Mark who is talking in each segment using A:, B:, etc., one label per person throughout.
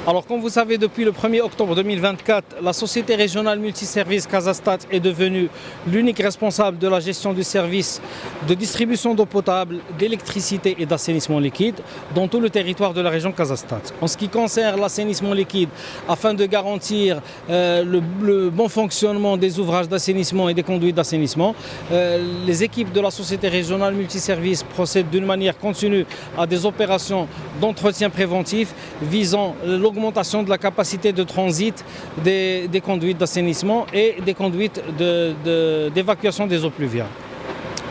A: Alors, comme vous savez, depuis le 1er octobre 2024, la société régionale multiservice Casastat est devenue l'unique responsable de la gestion du service de distribution d'eau potable, d'électricité et d'assainissement liquide dans tout le territoire de la région Casastat. En ce qui concerne l'assainissement liquide, afin de garantir le bon fonctionnement des ouvrages d'assainissement et des conduites d'assainissement, les équipes de la société régionale multiservice procèdent d'une manière continue à des opérations d'entretien préventif visant l'augmentation de la capacité de transit des conduites d'assainissement et des conduites d'évacuation des eaux pluviales.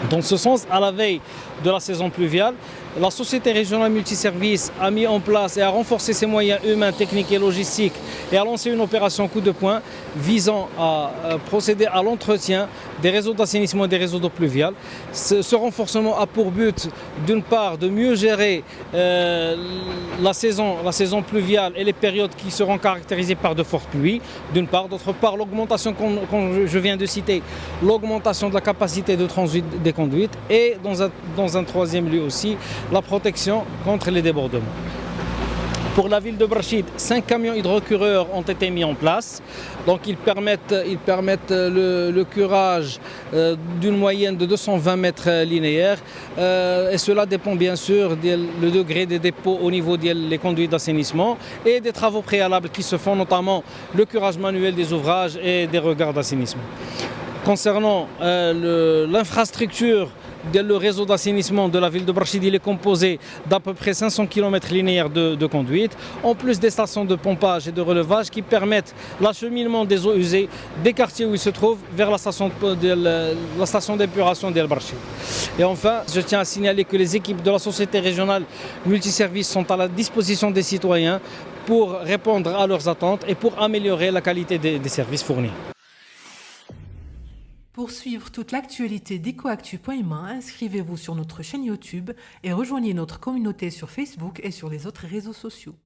A: Dans ce sens, à la veille de la saison pluviale, la société régionale multiservice a mis en place et a renforcé ses moyens humains, techniques et logistiques et a lancé une opération coup de poing visant à procéder à l'entretien des réseaux d'assainissement et des réseaux d'eau pluviale. Ce renforcement a pour but, d'une part, de mieux gérer la saison pluviale et les périodes qui seront caractérisées par de fortes pluies, d'une part. D'autre part, l'augmentation, comme je viens de citer, l'augmentation de la capacité de transit des conduites et, dans un troisième lieu aussi, la protection contre les débordements. Pour la ville de Brachid, 5 camions hydrocureurs ont été mis en place. Donc ils permettent le curage d'une moyenne de 220 mètres linéaires. Et cela dépend bien sûr du degré des dépôts au niveau des conduites d'assainissement et des travaux préalables qui se font, notamment le curage manuel des ouvrages et des regards d'assainissement. Concernant l'infrastructure, le réseau d'assainissement de la ville de Brachid, il est composé d'à peu près 500 km linéaires de conduite, en plus des stations de pompage et de relevage qui permettent l'acheminement des eaux usées des quartiers où ils se trouvent vers la station d'épuration d'El Brachid. Et enfin, je tiens à signaler que les équipes de la société régionale multiservice sont à la disposition des citoyens pour répondre à leurs attentes et pour améliorer la qualité des services fournis.
B: Pour suivre toute l'actualité d'EcoActu.ma, inscrivez-vous sur notre chaîne YouTube et rejoignez notre communauté sur Facebook et sur les autres réseaux sociaux.